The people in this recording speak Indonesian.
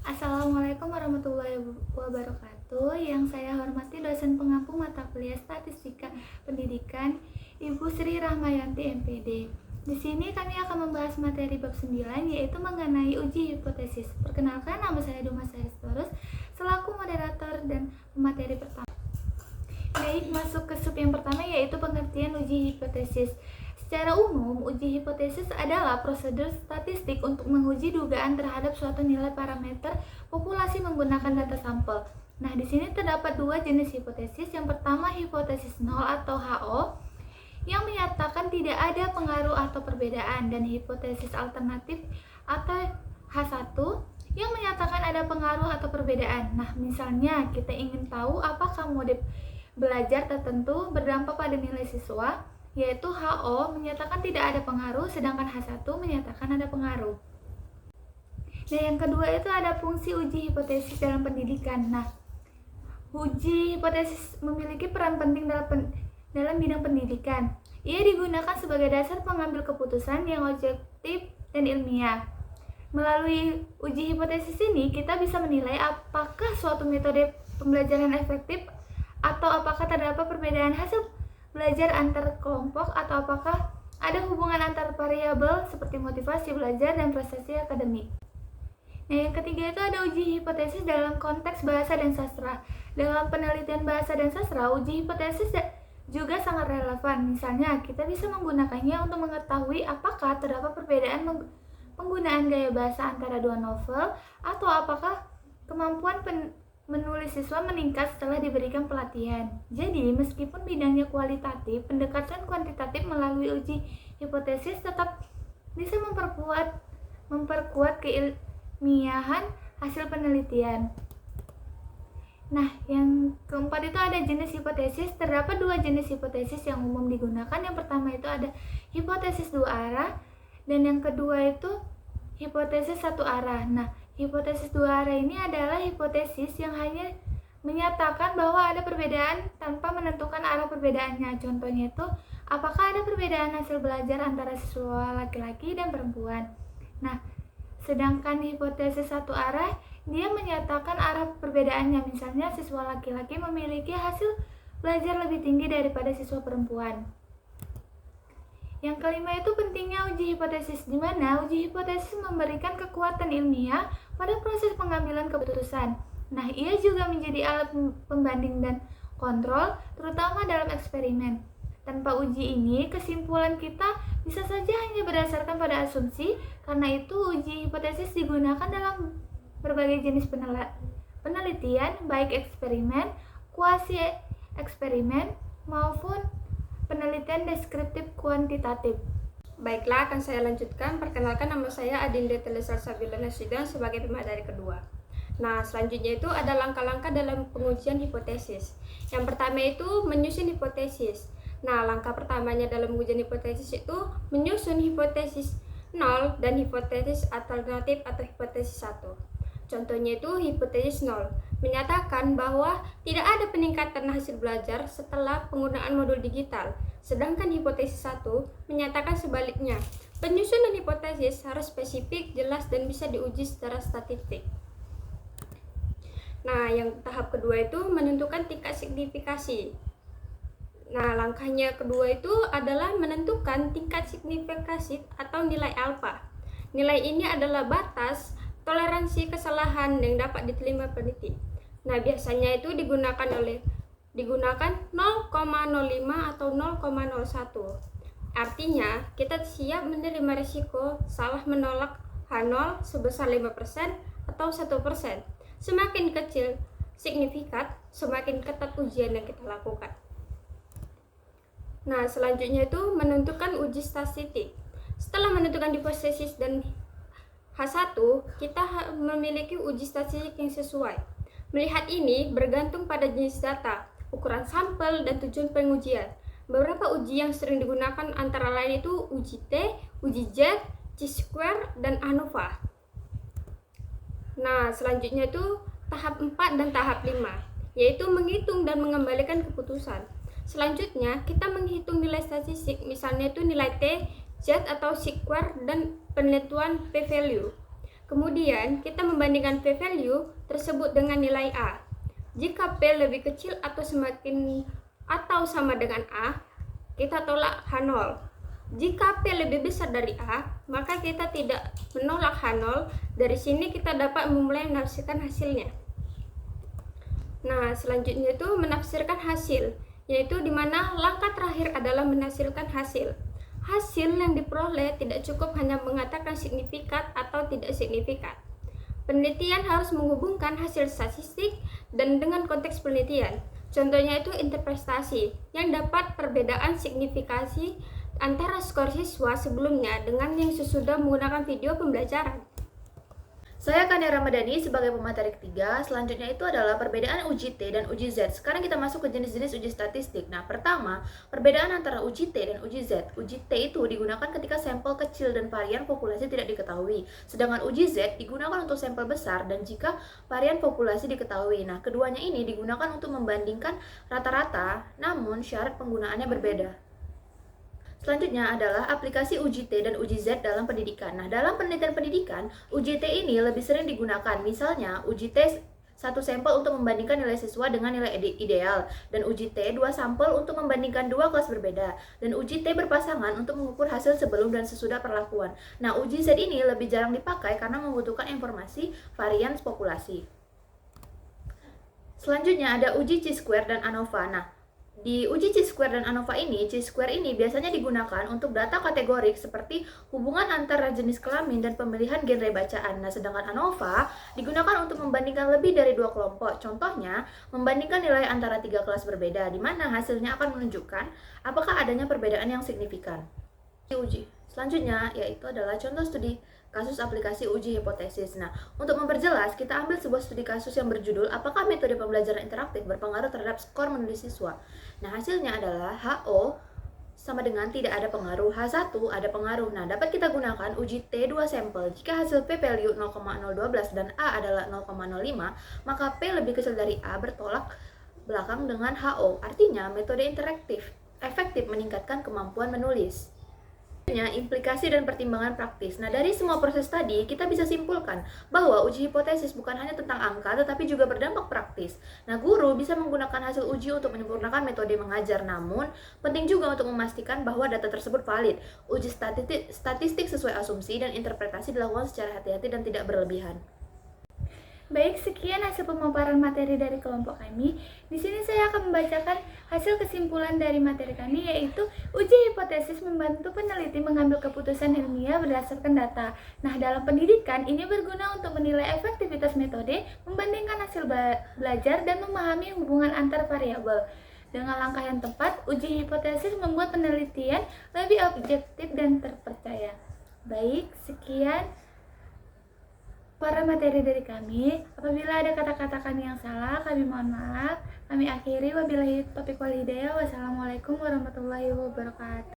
Assalamualaikum warahmatullahi wabarakatuh. Yang saya hormati dosen pengampu mata kuliah Statistika Pendidikan, Ibu Sri Rahmayanti MPD. Di sini kami akan membahas materi bab 9 yaitu mengenai uji hipotesis. Perkenalkan, nama saya Duma Saristorus selaku moderator dan pemateri pertama. Baik, masuk ke sub yang pertama yaitu pengertian uji hipotesis. Secara umum, uji hipotesis adalah prosedur statistik untuk menguji dugaan terhadap suatu nilai parameter populasi menggunakan data sampel. Nah, di sini terdapat dua jenis hipotesis. Yang pertama, hipotesis nol atau HO yang menyatakan tidak ada pengaruh atau perbedaan, dan hipotesis alternatif atau H1 yang menyatakan ada pengaruh atau perbedaan. Nah, misalnya kita ingin tahu apakah mode belajar tertentu berdampak pada nilai siswa, yaitu HO menyatakan tidak ada pengaruh, sedangkan H1 menyatakan ada pengaruh. Nah, yang kedua itu ada fungsi uji hipotesis dalam pendidikan. Nah, uji hipotesis memiliki peran penting dalam bidang pendidikan. Ia digunakan sebagai dasar pengambil keputusan yang objektif dan ilmiah. Melalui uji hipotesis ini, kita bisa menilai apakah suatu metode pembelajaran efektif atau apakah terdapat perbedaan hasil belajar antar kelompok, atau apakah ada hubungan antar variabel seperti motivasi belajar dan prestasi akademik. Nah, yang ketiga itu ada uji hipotesis dalam konteks bahasa dan sastra. Dalam penelitian bahasa dan sastra, uji hipotesis juga sangat relevan. Misalnya, kita bisa menggunakannya untuk mengetahui apakah terdapat perbedaan penggunaan gaya bahasa antara dua novel, atau apakah kemampuan menulis siswa meningkat setelah diberikan pelatihan. Jadi, meskipun bidangnya kualitatif, pendekatan kuantitatif melalui uji hipotesis tetap bisa memperkuat keilmiahan hasil penelitian. Nah, yang keempat itu ada jenis hipotesis. Terdapat dua jenis hipotesis yang umum digunakan. Yang pertama itu ada hipotesis dua arah, dan yang kedua itu hipotesis satu arah. Nah, hipotesis dua arah ini adalah hipotesis yang hanya menyatakan bahwa ada perbedaan tanpa menentukan arah perbedaannya. Contohnya itu, apakah ada perbedaan hasil belajar antara siswa laki-laki dan perempuan. Nah, sedangkan hipotesis satu arah, dia menyatakan arah perbedaannya. Misalnya, siswa laki-laki memiliki hasil belajar lebih tinggi daripada siswa perempuan. Yang kelima itu pentingnya uji hipotesis, di mana uji hipotesis memberikan kekuatan ilmiah pada proses pengambilan keputusan. Nah, ia juga menjadi alat pembanding dan kontrol, terutama dalam eksperimen. Tanpa uji ini, kesimpulan kita bisa saja hanya berdasarkan pada asumsi. Karena itu, uji hipotesis digunakan dalam berbagai jenis penelitian, baik eksperimen, kuasi eksperimen, maupun penelitian deskriptif kuantitatif. Baiklah, akan saya lanjutkan. Perkenalkan, nama saya Adinda Telesar Sabila Nasution sebagai pemateri kedua. Nah, selanjutnya itu ada langkah-langkah dalam pengujian hipotesis. Yang pertama itu menyusun hipotesis. Nah, langkah pertamanya dalam pengujian hipotesis itu menyusun hipotesis 0 dan hipotesis alternatif atau hipotesis 1. Contohnya itu hipotesis 0 menyatakan bahwa tidak ada peningkatan hasil belajar setelah penggunaan modul digital. Sedangkan hipotesis 1 menyatakan sebaliknya. Penyusunan hipotesis harus spesifik, jelas, dan bisa diuji secara statistik. Nah, yang tahap kedua itu menentukan tingkat signifikasi. Nah, langkahnya kedua itu adalah menentukan tingkat signifikasi atau nilai alfa. Nilai ini adalah batas toleransi kesalahan yang dapat diterima peneliti. Nah, biasanya itu digunakan 0,05 atau 0,01. Artinya, kita siap menerima risiko salah menolak H0 sebesar 5% atau 1%. Semakin kecil signifikat, semakin ketat ujian yang kita lakukan. Nah, selanjutnya itu menentukan uji statistik. Setelah menentukan hipotesis dan H1, kita memiliki uji statistik yang sesuai. Melihat ini bergantung pada jenis data, ukuran sampel, dan tujuan pengujian. Beberapa uji yang sering digunakan antara lain itu uji T, uji Z, chi-square, dan ANOVA. Nah, selanjutnya itu tahap 4 dan tahap 5, yaitu menghitung dan mengembalikan keputusan. Selanjutnya, kita menghitung nilai statistik, misalnya itu nilai T, Z atau chi-square, dan penentuan p-value. Kemudian, kita membandingkan p-value tersebut dengan nilai A. Jika P lebih kecil atau sama dengan A, kita tolak H0. Jika P lebih besar dari A, maka kita tidak menolak H0. Dari sini kita dapat memulai menafsirkan hasilnya. Nah, selanjutnya itu menafsirkan hasil, yaitu di mana langkah terakhir adalah menghasilkan hasil. Hasil yang diperoleh tidak cukup hanya mengatakan signifikan atau tidak signifikan. Penelitian harus menghubungkan hasil statistik dan dengan konteks penelitian. Contohnya itu interpretasi, yang dapat perbedaan signifikasi antara skor siswa sebelumnya dengan yang sesudah menggunakan video pembelajaran. Saya Kania Ramadhani sebagai pemateri ketiga. Selanjutnya itu adalah perbedaan uji T dan uji Z. Sekarang kita masuk ke jenis-jenis uji statistik. Nah, pertama, perbedaan antara uji T dan uji Z. Uji T itu digunakan ketika sampel kecil dan varian populasi tidak diketahui. Sedangkan uji Z digunakan untuk sampel besar dan jika varian populasi diketahui. Nah, keduanya ini digunakan untuk membandingkan rata-rata, namun syarat penggunaannya berbeda. Selanjutnya adalah aplikasi uji T dan uji Z dalam pendidikan. Nah, dalam penelitian pendidikan, uji T ini lebih sering digunakan. Misalnya, uji T satu sampel untuk membandingkan nilai siswa dengan nilai ideal, dan uji T 2 sampel untuk membandingkan dua kelas berbeda, dan uji T berpasangan untuk mengukur hasil sebelum dan sesudah perlakuan. Nah, uji Z ini lebih jarang dipakai karena membutuhkan informasi varian populasi. Selanjutnya ada uji chi-square dan ANOVA. Nah, di uji chi-square dan ANOVA ini, chi-square ini biasanya digunakan untuk data kategorik seperti hubungan antara jenis kelamin dan pemilihan genre bacaan. Nah, sedangkan ANOVA digunakan untuk membandingkan lebih dari dua kelompok. Contohnya, membandingkan nilai antara tiga kelas berbeda, di mana hasilnya akan menunjukkan apakah adanya perbedaan yang signifikan. Uji selanjutnya yaitu adalah contoh studi kasus aplikasi uji hipotesis. Nah, untuk memperjelas, kita ambil sebuah studi kasus yang berjudul apakah metode pembelajaran interaktif berpengaruh terhadap skor menulis siswa. Nah, hasilnya adalah HO sama dengan tidak ada pengaruh, H1 ada pengaruh. Nah, dapat kita gunakan uji T 2 sampel. Jika hasil p-value 0,012 dan A adalah 0,05, maka P lebih kecil dari A bertolak belakang dengan HO. Artinya, metode interaktif efektif meningkatkan kemampuan menulis. Implikasi dan pertimbangan praktis. Nah, dari semua proses tadi, kita bisa simpulkan bahwa uji hipotesis bukan hanya tentang angka, tetapi juga berdampak praktis. Nah, guru bisa menggunakan hasil uji untuk menyempurnakan metode mengajar, namun penting juga untuk memastikan bahwa data tersebut valid. Uji statistik sesuai asumsi dan interpretasi dilakukan secara hati-hati dan tidak berlebihan. Baik, sekian hasil pemaparan materi dari kelompok kami. Di sini saya akan membacakan hasil kesimpulan dari materi kami, yaitu uji hipotesis membantu peneliti mengambil keputusan ilmiah berdasarkan data. Nah, dalam pendidikan ini berguna untuk menilai efektivitas metode, membandingkan hasil belajar, dan memahami hubungan antar variabel. Dengan langkah yang tepat, uji hipotesis membuat penelitian lebih objektif dan terpercaya. Baik, sekian para materi dari kami. Apabila ada kata-kata kami yang salah, kami mohon maaf. Kami akhiri, wabillahi taufiq wal hidayah. Wassalamualaikum warahmatullahi wabarakatuh.